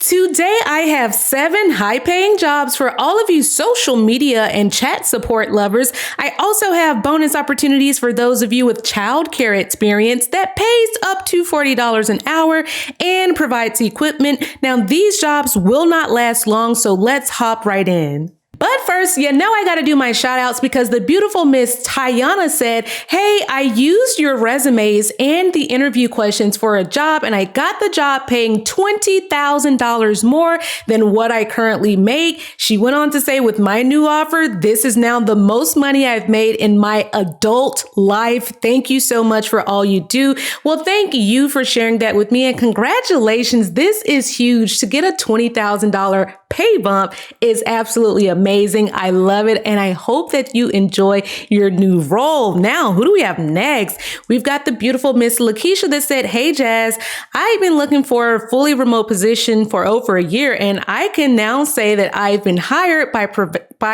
Today, I have 7 high-paying jobs for all of you social media and chat support lovers. I also have bonus opportunities for those of you with childcare experience that pays up to $40 an hour and provides equipment. Now, these jobs will not last long, so let's hop right in. But first, I got to do my shout outs because the beautiful Miss Tayana said, hey, I used your resumes and the interview questions for a job and I got the job paying $20,000 more than what I currently make. She went on to say, with my new offer, this is now the most money I've made in my adult life. Thank you so much for all you do. Well, thank you for sharing that with me and congratulations. This is huge. To get a $20,000 pay bump is absolutely amazing. I love it. And I hope that you enjoy your new role. Now, who do we have next? We've got the beautiful Miss Lakeisha that said, hey, Jazz, I've been looking for a fully remote position for over a year. And I can now say that I've been hired by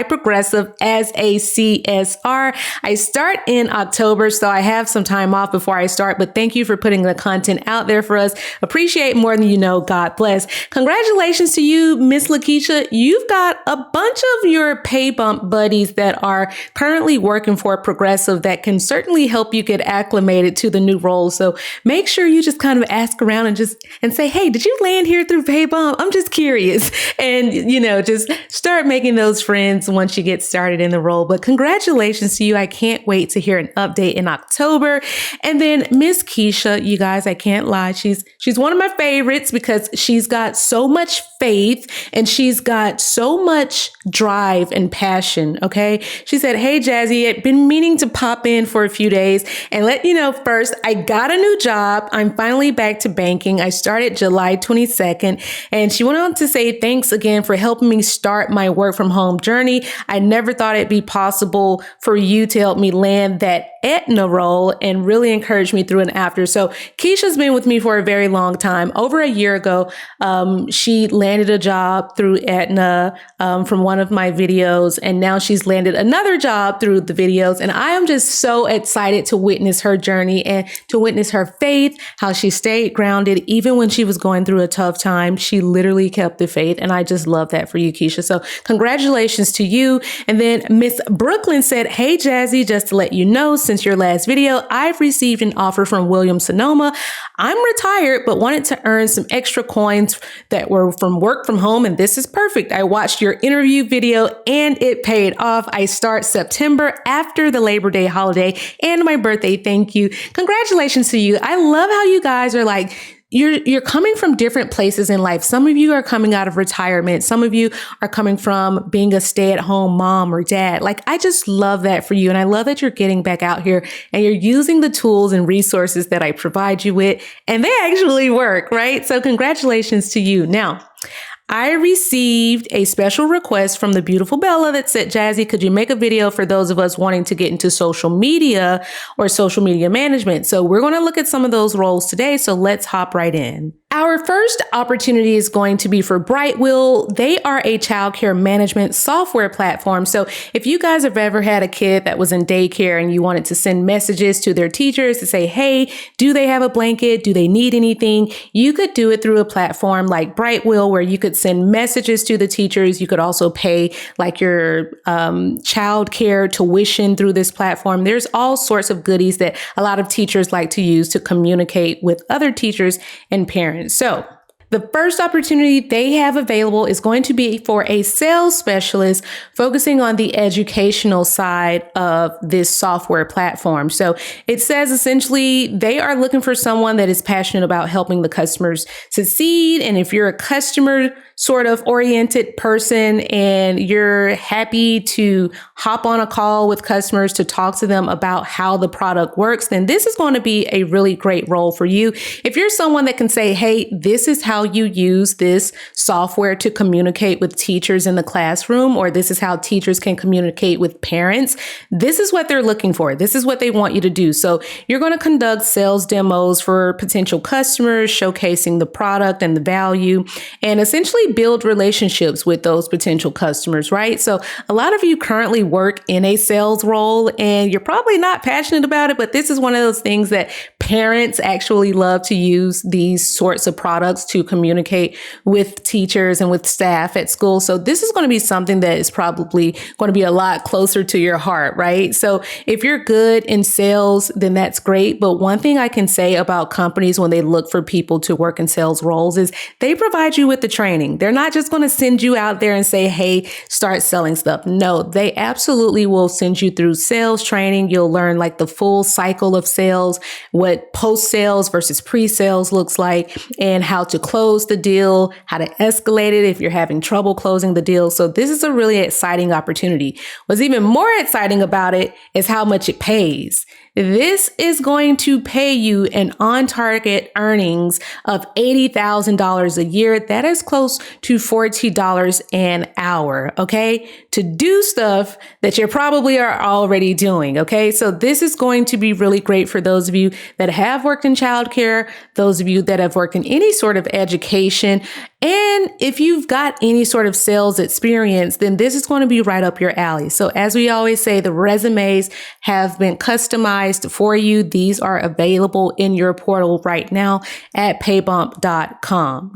Progressive as a CSR. I start in October, so I have some time off before I start, but thank you for putting the content out there for us. Appreciate more than you know. God bless. Congratulations to you, Miss Lakeisha. You've got a bunch of your pay bump buddies that are currently working for Progressive that can certainly help you get acclimated to the new role. So make sure you just kind of ask around and say, hey, did you land here through pay bump? I'm just curious. And, just start making those friends once you get started in the role. But congratulations to you. I can't wait to hear an update in October. And then Miss Keisha, you guys, I can't lie. She's one of my favorites because she's got so much faith and she's got so much drive and passion. Okay. She said, hey, Jazzy, I've been meaning to pop in for a few days and let you know first, I got a new job. I'm finally back to banking. I started July 22nd. And she went on to say, thanks again for helping me start my work from home journey. I never thought it'd be possible for you to help me land that Aetna role and really encourage me through and after. So Keisha's been with me for a very long time. Over a year ago, she landed a job through Aetna from one of my videos, and now she's landed another job through the videos. And I am just so excited to witness her journey and to witness her faith, how she stayed grounded even when she was going through a tough time. She literally kept the faith, and I just love that for you, Keisha. So congratulations to you. And then Miss Brooklyn said, hey, Jazzy, just to let you know, since your last video, I've received an offer from Williams-Sonoma. I'm retired, but wanted to earn some extra coins that were from work from home. And this is perfect. I watched your interview video and it paid off. I start September after the Labor Day holiday and my birthday. Thank you. Congratulations to you. I love how you guys are like, you're coming from different places in life. Some of you are coming out of retirement. Some of you are coming from being a stay-at-home mom or dad. Like, I just love that for you. And I love that you're getting back out here and you're using the tools and resources that I provide you with, and they actually work, right? So congratulations to you. Now, I received a special request from the beautiful Bella that said, Jazzy, could you make a video for those of us wanting to get into social media or social media management? So we're going to look at some of those roles today. So let's hop right in. Our first opportunity is going to be for Brightwheel. They are a childcare management software platform. So if you guys have ever had a kid that was in daycare and you wanted to send messages to their teachers to say, hey, do they have a blanket? Do they need anything? You could do it through a platform like Brightwheel where you could send messages to the teachers. You could also pay like your childcare tuition through this platform. There's all sorts of goodies that a lot of teachers like to use to communicate with other teachers and parents. So the first opportunity they have available is going to be for a sales specialist focusing on the educational side of this software platform. So it says essentially they are looking for someone that is passionate about helping the customers succeed. And if you're a customer sort of oriented person and you're happy to hop on a call with customers to talk to them about how the product works, then this is going to be a really great role for you. If you're someone that can say, hey, this is how you use this software to communicate with teachers in the classroom, or this is how teachers can communicate with parents, this is what they're looking for. This is what they want you to do. So you're going to conduct sales demos for potential customers, showcasing the product and the value, and essentially build relationships with those potential customers, right? So a lot of you currently work in a sales role and you're probably not passionate about it, but this is one of those things that parents actually love to use these sorts of products to communicate with teachers and with staff at school. So this is going to be something that is probably going to be a lot closer to your heart, right? So if you're good in sales, then that's great. But one thing I can say about companies when they look for people to work in sales roles is they provide you with the training. They're not just going to send you out there and say, hey, start selling stuff. No, they absolutely will send you through sales training. You'll learn like the full cycle of sales, what post-sales versus pre-sales looks like, and how to close the deal, how to escalate it if you're having trouble closing the deal. So this is a really exciting opportunity. What's even more exciting about it is how much it pays. This is going to pay you an on-target earnings of $80,000 a year. That is close to $40 an hour, okay? To do stuff that you probably are already doing, okay? So this is going to be really great for those of you that have worked in childcare, those of you that have worked in any sort of education, and if you've got any sort of sales experience, then this is going to be right up your alley. So as we always say, the resumes have been customized for you. These are available in your portal right now at paybump.com.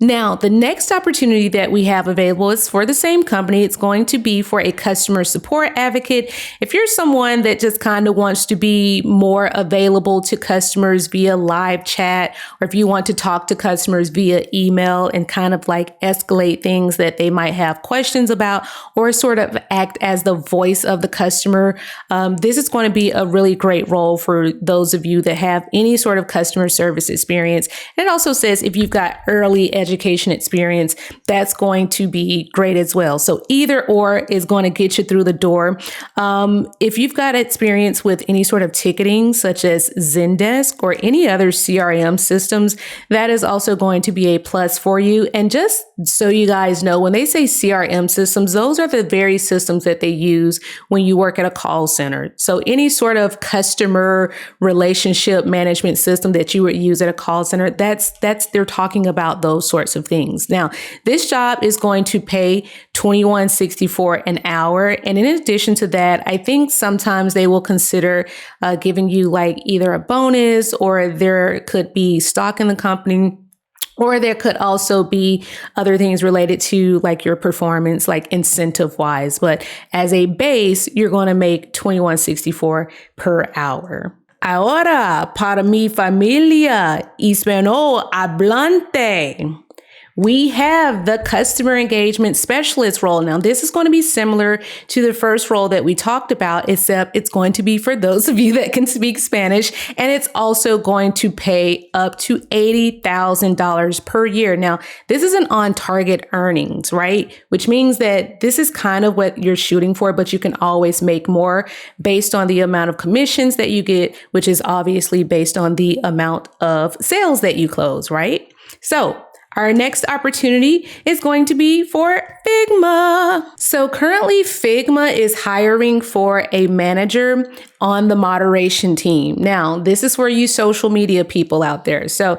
Now, the next opportunity that we have available is for the same company. It's going to be for a customer support advocate. If you're someone that just kind of wants to be more available to customers via live chat, or if you want to talk to customers via email and kind of like escalate things that they might have questions about, or sort of act as the voice of the customer, this is going to be a really great role for those of you that have any sort of customer service experience. And it also says if you've got early education experience, that's going to be great as well. So either or is going to get you through the door. If you've got experience with any sort of ticketing, such as Zendesk or any other CRM systems, that is also going to be a plus for you. And just so you guys know, when they say CRM systems, those are the very systems that they use when you work at a call center. So any sort of customer relationship management system that you would use at a call center, they're talking about those sorts of things. Now, this job is going to pay $21.64 an hour. And in addition to that, I think sometimes they will consider giving you like either a bonus, or there could be stock in the company, or there could also be other things related to like your performance, like incentive wise. But as a base, you're going to make $21.64 per hour. Ahora, para mi familia hispanohablante, we have the customer engagement specialist role. Now, this is going to be similar to the first role that we talked about, except it's going to be for those of you that can speak Spanish, and it's also going to pay up to $80,000 per year. Now, this is an on-target earnings, right? Which means that this is kind of what you're shooting for, but you can always make more based on the amount of commissions that you get, which is obviously based on the amount of sales that you close, right? So, our next opportunity is going to be for Figma. So currently Figma is hiring for a manager on the moderation team. Now, this is for you social media people out there. So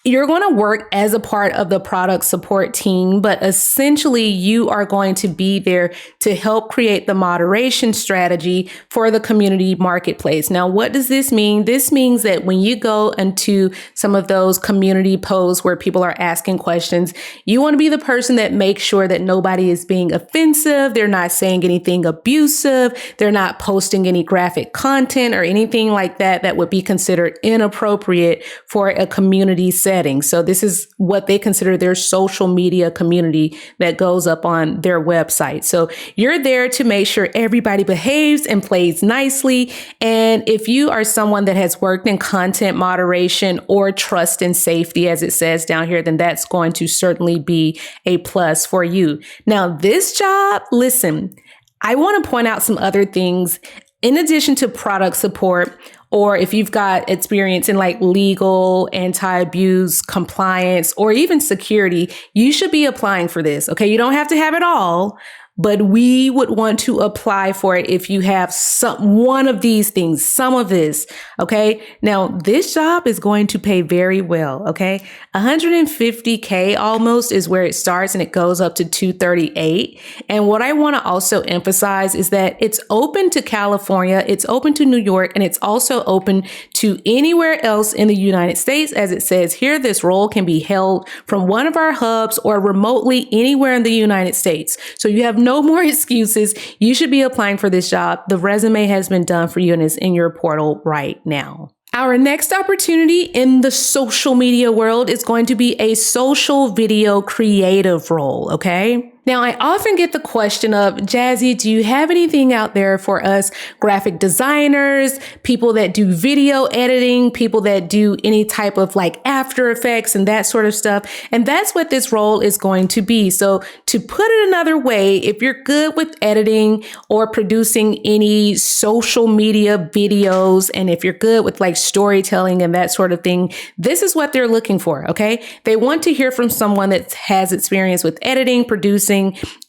you're going to work as a part of the product support team, but essentially you are going to be there to help create the moderation strategy for the community marketplace. Now, what does this mean? This means that when you go into some of those community posts where people are asking questions, you want to be the person that makes sure that nobody is being offensive. They're not saying anything abusive. They're not posting any graphic content or anything like that that would be considered inappropriate for a community setting. So this is what they consider their social media community that goes up on their website. So you're there to make sure everybody behaves and plays nicely. And if you are someone that has worked in content moderation or trust and safety, as it says down here, then that's going to certainly be a plus for you. Now, this job, listen, I want to point out some other things in addition to product support. Or if you've got experience in like legal, anti-abuse, compliance, or even security, you should be applying for this. Okay. You don't have to have it all, but we would want to apply for it if you have one of these things, some of this. Okay. Now this job is going to pay very well. Okay. 150K almost is where it starts, and it goes up to 238. And what I want to also emphasize is that it's open to California, it's open to New York, and it's also open to anywhere else in the United States. As it says here, this role can be held from one of our hubs or remotely anywhere in the United States. So you have no more excuses. You should be applying for this job. The resume has been done for you and is in your portal right now. Our next opportunity in the social media world is going to be a social video creative role, okay? Now, I often get the question of, Jazzy, do you have anything out there for us graphic designers, people that do video editing, people that do any type of like After Effects and that sort of stuff? And that's what this role is going to be. So to put it another way, if you're good with editing or producing any social media videos, and if you're good with like storytelling and that sort of thing, this is what they're looking for, okay? They want to hear from someone that has experience with editing, producing,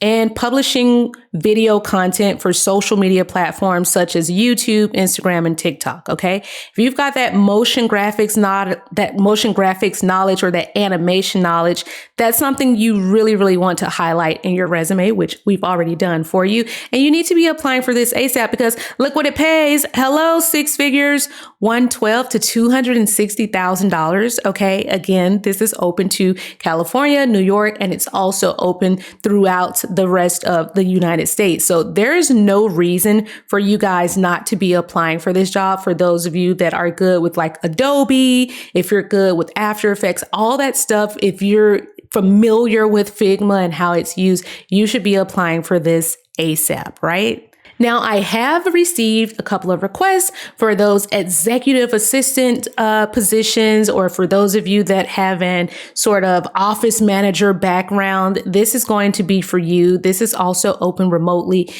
and publishing video content for social media platforms such as YouTube, Instagram, and TikTok. Okay. If you've got that motion graphics knowledge or that animation knowledge, that's something you really, really want to highlight in your resume, which we've already done for you. And you need to be applying for this ASAP because look what it pays. Hello, six figures, $112,000 to $260,000. Okay. Again, this is open to California, New York, and it's also open throughout the rest of the United States. So there is no reason for you guys not to be applying for this job. For those of you that are good with like Adobe, if you're good with After Effects, all that stuff, if you're familiar with Figma and how it's used, you should be applying for this ASAP, right? Now, I have received a couple of requests for those executive assistant positions, or for those of you that have an sort of office manager background. This is going to be for you. This is also open remotely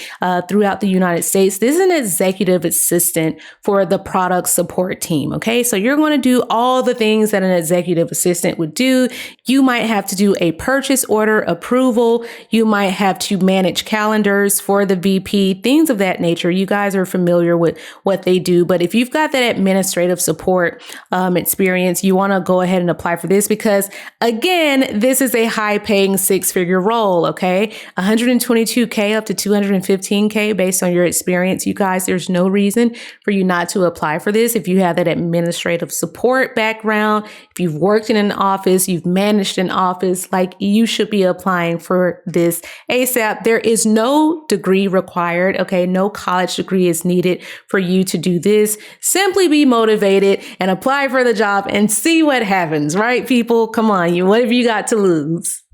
throughout the United States. This is an executive assistant for the product support team. Okay, so you're going to do all the things that an executive assistant would do. You might have to do a purchase order approval. You might have to manage calendars for the VP, things of that nature. You guys are familiar with what they do, but if you've got that administrative support experience, you want to go ahead and apply for this because, again, this is a high-paying six-figure role. Okay, 122K up to 215K based on your experience. You guys, there's no reason for you not to apply for this. If you have that administrative support background, if you've worked in an office, you've managed an office, like, you should be applying for this ASAP. There is no degree required. Okay, no college degree is needed for you to do this. Simply be motivated and apply for the job and see what happens, right, people? Come on, what have you got to lose?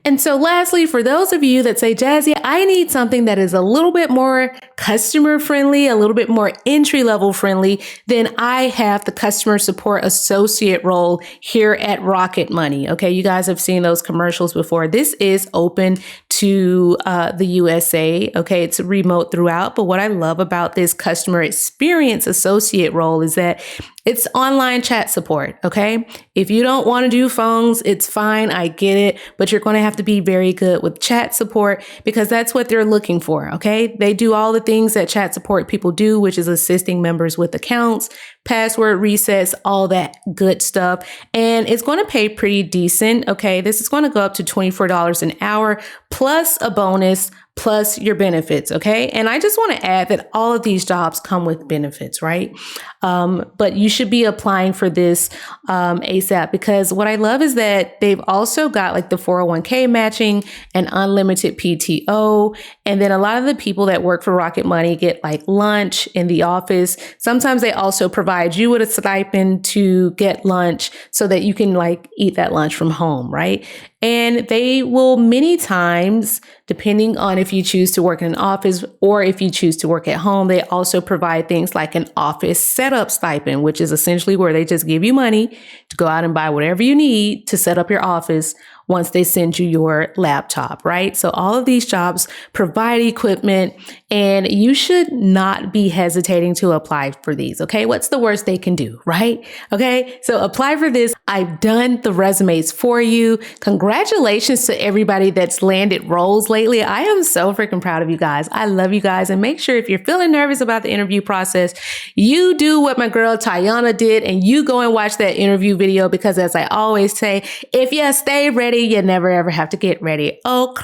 And so lastly, for those of you that say, Jazzy, I need something that is a little bit more customer friendly, a little bit more entry level friendly, then I have the customer support associate role here at Rocket Money. Okay, you guys have seen those commercials before. This is open to the USA. Okay, it's remote throughout. But what I love about this customer experience associate role is that it's online chat support, okay? If you don't want to do phones, it's fine. I get it. But you're going to have to be very good with chat support because that's what they're looking for, okay? They do all the things that chat support people do, which is assisting members with accounts, password resets, all that good stuff. And it's going to pay pretty decent, okay? This is going to go up to $24 an hour plus a bonus plus your benefits, okay? And I just want to add that all of these jobs come with benefits, right? But you should be applying for this ASAP because what I love is that they've also got like the 401k matching and unlimited PTO. And then a lot of the people that work for Rocket Money get like lunch in the office. Sometimes they also provide you with a stipend to get lunch so that you can like eat that lunch from home, right? And they will many times, depending on if you choose to work in an office or if you choose to work at home, they also provide things like an office setup stipend, which is essentially where they just give you money to go out and buy whatever you need to set up your office once they send you your laptop, right? So all of these jobs provide equipment, and you should not be hesitating to apply for these, okay? What's the worst they can do, right? Okay, so apply for this. I've done the resumes for you. Congratulations to everybody that's landed roles lately. I am so freaking proud of you guys. I love you guys. And make sure if you're feeling nervous about the interview process, you do what my girl Tayana did and you go and watch that interview video, because as I always say, if you stay ready, you never ever have to get ready. Oh,